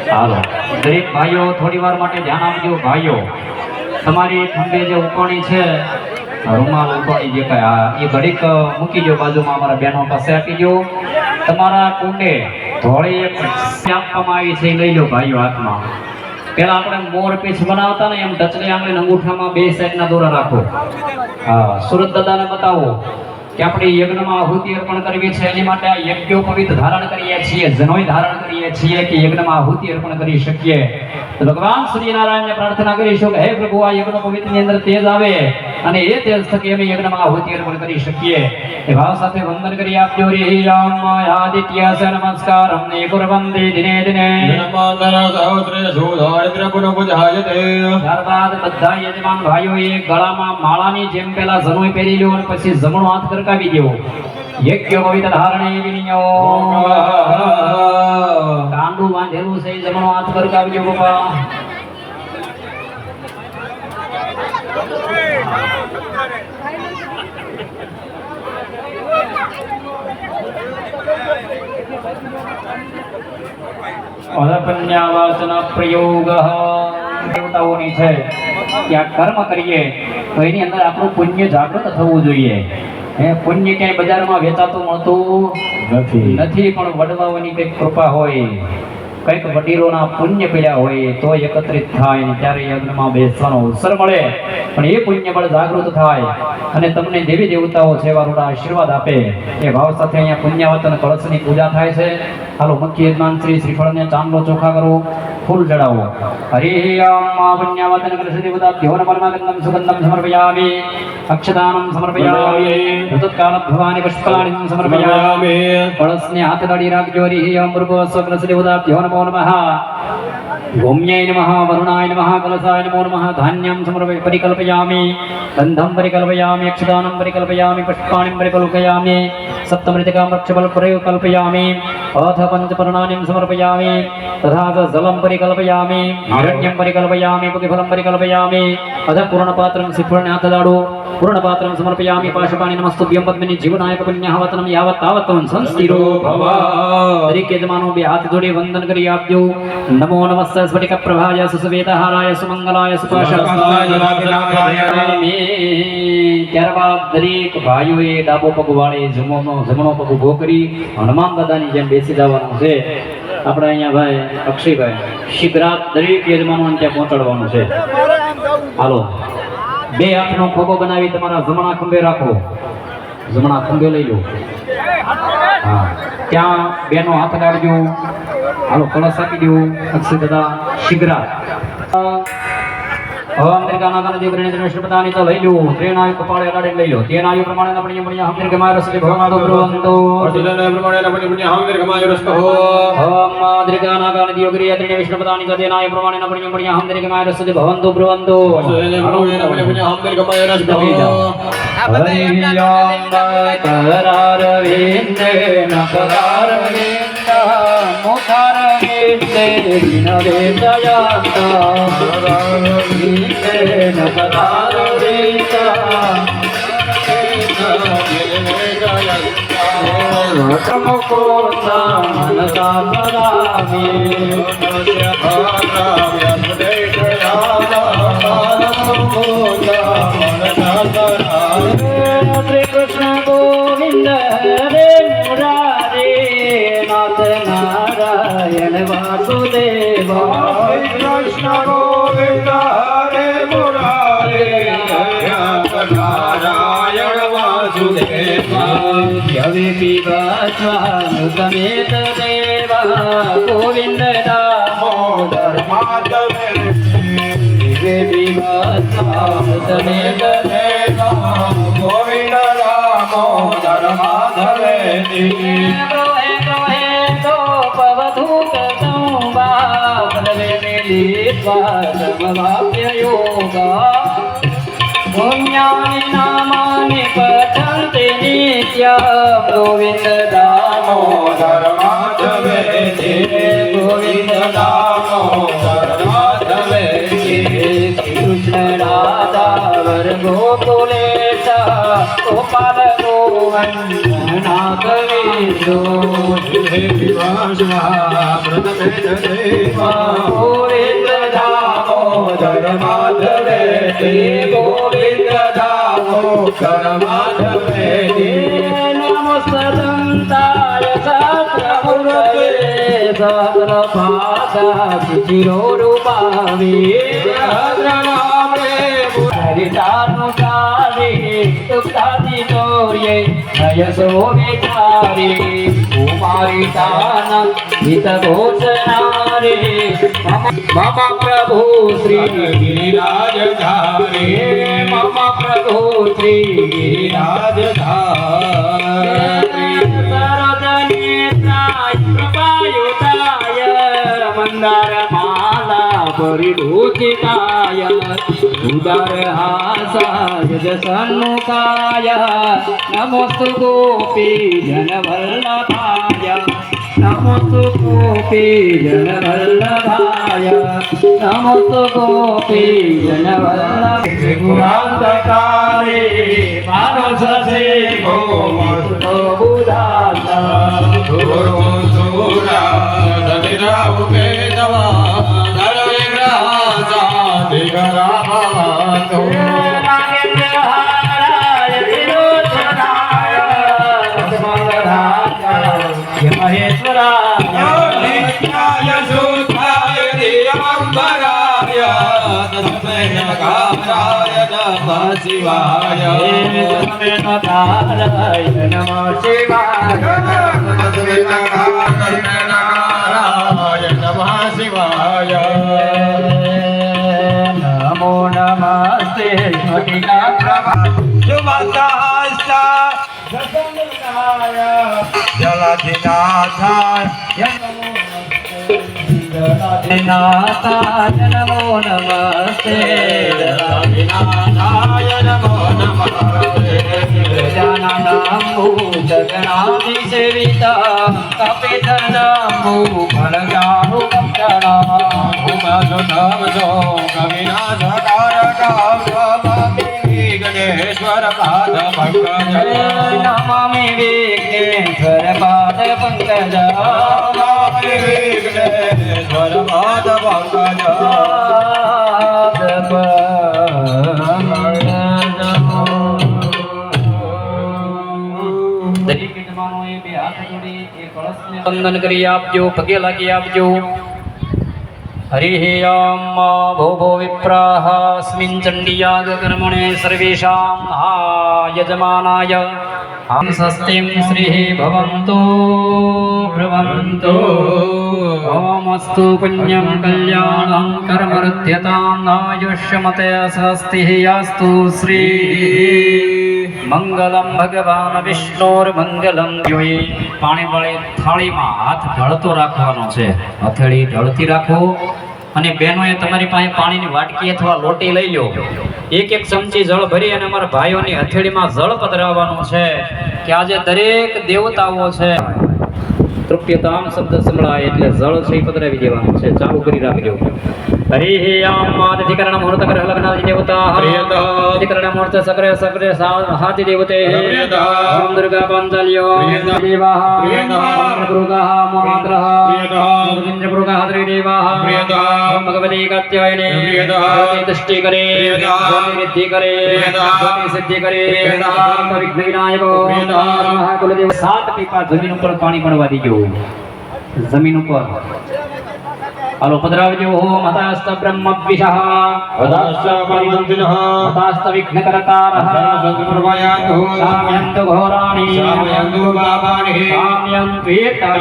હાલો દરેક ભાઈઓ થોડી વાર માટે ધ્યાન આપજો ભાઈઓ તમારી ખંભે જે ઉપાણી છે રૂમાલ ઉપાણી જે કઈ એ ઘડીક મૂકી દો બાજુમાં અમારા બહેનો પાસે આપી દો તમારા કુંડે ધોળી એક આપવામાં આવી છે એ લઈ લો ભાઈઓ હાથમાં પેલા આપણે મોર પીછ બનાવતા ને એમ ટચલી આંગળી અંગૂઠામાં બે સાઈડના દોરા રાખો હા સુરત દાદાને બતાવો કે આપણે યજ્ઞમાં આહુતિ અર્પણ કરવી છે એની માટે આ યજ્ઞોપવિત ધારણ કરીએ છીએ જનોય ધારણ કરીએ છીએ કે યજ્ઞમાં આહુતિ અર્પણ કરી શકીએ તો ભગવાન સૂર્યનારાયણને પ્રાર્થના કરીશું કે હે પ્રભુ આ યજ્ઞોપવિતની અંદર તેજ આવે અને એ તેજ થકી અમે યજ્ઞમાં આહુતિ અર્પણ કરી શકીએ એ ભાવ સાથે વંદન કરી આપજો રે રામ આદિત્ય સ નમસ્કાર અમને કુર્વંતિ દિને દિને નમસ્કાર સહસ્રે સુધારિત્ર પુનો પૂજાયતે ત્યારબાદ બધા યજમાન ભાઈઓએ ગળામાં માળાની જેમ પેલા જનોય પહેરી લ્યો અને પછી જમણો હાથ કરકાવી દેવો યજ્ઞ પવિત્ર ધારણે વિનિયો કાંડું બાંધેલું છે જમણો હાથ કરકાવી દેવો બાપા અલપન્યાવાસન પ્રયોગ દેવતાઓની છે કે આ કર્મ કરીએ તો એની અંદર આપણું પુણ્ય જાગૃત થવું જોઈએ હે પુણ્ય ક્યાંય બજારમાં વેચાતું મળતું નથી પણ વડવાઓની કંઈક કૃપા હોય કંઈક વડીલોના પુણ્ય પીડ્યા હોય તો એકત્રિત થાય ને ત્યારે યજ્ઞમાં બેસવાનો અવસર મળે પણ એ પુણ્ય બળ જાગૃત થાય અને તમને દેવી દેવતાઓ સેવારૂઢા આશીર્વાદ આપે એ ભાવ સાથે અહીંયા પુણ્યવતન કળશની પૂજા થાય છે હાલો મુખ્ય યજમાન શ્રીફળને ચાંદલો ચોખા કરો ફૂલ ચડાવો હરિ ઓમ પુણ્યવતન કળશ દેવતાભ્યો નમઃ ગંધમ સુગંધમ સમર્પયામિ અક્ષદાનમ સમર્પયામિ ઋતુકાલ ભવાની પુષ્પાણિ સમર્પયામિ કળશને હાથ ગાડી રાખજો હરિ ઓમ મૃગોસ્વ કળશ દેવતાભ્યો નમઃ ભૌમ્યાય નમઃ વરુણાય નમઃ કલસાય નમો નમઃ ધાન્યં પરિકલ્પયામિ ગંધં પરિકલ્પયામિ અક્ષદાનં પરિકલ્પયામિ પુષ્પાણિ પરિકલ્પયામિ સપ્તમૃતિકાં વૃક્ષફલ પરિકલ્પયામિ અથ પંચપર્ણાનિં સમર્પયામિ તથા ચ જલં પરિકલ્પયામિ હિરણ્યં પરિકલ્પયામિ પુષ્પફलं પરિકલ્પયામિ અથ પૂર્ણપાત્રં શ્રીફળને હાથ દાડો પૂર્ણપાત્રં સમર્પયામિ પાશપાણિ નમસ્તુભ્યં પદ્મિની જીવનાય પુણ્યહવતનમ યાવત તાવત્વં સંસ્થિરો ભવ દરેક યજમાનો બે હાથ જોડી વંદન કરી આપજો નમો નમસ્તે સ્ફટિક પ્રભાય સુસવેદહારાય સુમંગલાય સુપાશાય ત્યારબાદ દરેક ભાઈઓએ ડાબો પગ વાળે જમણો પગ ઉભો કરી હનુમાન દાદાની જેમ બેસી જવાનું છે આપણે અહીંયા ભાઈ અક્ષયભાઈ શીઘ્રાત દરેક યજમાનો ત્યાં પહોંચાડવાનું છે હાલો બે હાથનો ખોબો બનાવી તમારા જમણા ખંભે રાખો જમણા ખંભે લઈ લો હા ત્યાં બેનો હાથ કાઢજો હાલો કળશ આપી દો અક્ષય દાદા શીઘ્રાત હવામદ્રિકાના કાને દેવરણે દ્રષ્ટપતાની તો લઈ લો ત્રેનાય કપાળે લાડે લઈ લો તેનાય પ્રમાણે નપણી મણી હમદ્રિકમાય રસતે ભગવાન તો બ્રવંતો અર્જુનને પ્રમાણે નપણી મણી હમદ્રિકમાય રસતો હવામદ્રિકાના કાને દેવગરી ત્રણે વિષ્ણુપતાની તો તેનાય પ્રમાણે નપણી મણી હમદ્રિકમાય રસતે ભગવાન બ્રવંતો અર્જુનને પ્રમાણે નપણી મણી હમદ્રિકમાય રસતો કરાર વિંદે નકરાર વિંદા મોખાર વિંદે વિનવે દયાતા નકરાર વિંદા મુકો મનસા પરામી શ્રી કૃષ્ણ ગોવિંદ હરે મુરારે નાથ નારાયણ વાસુદેવ કૃષ્ણ ગોવિંદ હરે મુરારે નારાયણ વાસુદેવ હવે પીવાસ્વાનુસમેત દેવ ગોવિંદ દામોદર માધવે હવે પીવાસ્વાનુસમેત દેવ ગોવિંદ દામોદર માધવે પવધૂત સંવાપ્યયોગા પુણ્યાની નામાની પઠંતે નિત્યમ ગોવિંદ દામોદર માધવે ગોવિંદ દામોદર માધવે કૃષ્ણ રાધા વર ગોકુલેશ ગોપાલ ગોવંદના કવિ હે શિવા શિવા પ્રથમે દેવા ગોવિંદ દામોદર માધવે ગોવિંદ દામોદર માધવે નમો સદંતાય સહસ્રમૂર્તયે સહસ્રપાદા શિરોરૂપાવે હરિતાનુસારે સુખાદી ચોર્યે નયસો વિચારે કુમારિતાના હિત ઘોષણારે મમ પ્રભુ શ્રી ગિરિરાજ ધારે મમ પ્રભુ શ્રી ગિરિરાજ ધારે સરોજનેત્રાય કૃપાયુતાય મંદાર માલા પરિભૂષિતાય ઉદાર હાસાય સન્મુખાય નમોસ્તુ ગોપી જન વલ્લભાય નમોસ્તુ ગોપી જન વલ્લભાય નમોસ્તુ ગોપી જન વલ્લભાય ગુણાંતકારે માનસ સે ગોમસ્તો બુધાતા ગુરુ સુરા સતિરાવ કે દવા ધરે રાજા દિગરા ભવતો નિત્યાય સુખાય દિયંબરાય તસ્મૈ નમઃ શિવાય નમઃ શિવાય નમો નમસ્તે સ્ફટિકા પ્રભા જલાધિનાથાય નાથાય નમો નમસ્તે જલાધિનાથાય નમો નમઃ ગજાનનમો જગનાધિસેવિતા કપિતનમો ભરજાહુ કંચના ગણેશ્વર પાદ પંકજ નમામિ વિઘ્નેશ્વર પાદ પંકજ વિઘ્નેશ્વર પાદ પંકજ દરેક યજમાનોએ બે હાથ જોડી એ કળશને વંદન કરી આપજો, પગે લાગી આપજો. હરિઃ યમ ભો ભો વિપ્રાહ અસ્મિન ચંડીયાગ કર્મણે સર્વેષાં યજમાનાય સ્વસ્તિં શ્રીઃ ભવન્તો ભ્રવન્તો ઓમસ્તુ પુણ્યં કલ્યાણં કર્મરથ્યતાં આયુષ્યમતે સ્વસ્તિઃ યાસ્તુ શ્રી મંગલમ ભગવાન વિષ્ણુર્મંગલમ. પાણીવાળી થાળીમાં હાથ ઢળતો રાખવાનો છે, હથેળી ઢળતી રાખો. અને બહેનોએ તમારી પાસે પાણીની વાટકી અથવા લોટી લઈ લો, એક એક ચમચી જળ ભરી અને અમારા ભાઈઓની હથેળીમાં જળ પધરાવવાનું છે કે આજે દરેક દેવતાઓ છે. તૃપ્યતામ શબ્દ સંભળાય એટલે જળ છે એ પધરાવી દેવાનું છે. ચાલુ કરી રાખજો. હરિઃ યમ આદિકરણ મુહૂર્ત ગ્રહ લગ્નાદિ દેવતા આદિકરણ મુહૂર્ત સક્રે સક્રે હાતિ દેવતે ઓમ દુર્ગા પાંચાલ્યો દેવાઃ મંત્રપુરુષાઃ મહાગ્રહ ઇન્દ્રપુરુષાઃ ત્રિદેવાઃ ઓમ ભગવતી કાત્યાયને જ્યોતિ દૃષ્ટિ કરે, જ્યોતિ રિદ્ધિ કરે, જ્યોતિ સિદ્ધિ કરે, વિઘ્ન વિનાયકો કુલદેવ. 7 ટીપા જમીન ઉપર પાણી પડવા દીજો. જમીન ઉપર હાલો પધરાવજો. ઓમ હતાસ્ત બ્રહ્મવિષઃ હતાસ્ત પરિવર્તિનઃ હતાસ્ત વિઘ્નકર્તારઃ સંપ્રભયાન્તો શામ્યન્તુ ઘોરાણિ શામયન્તુ પાપાનિ શામ્યન્તુ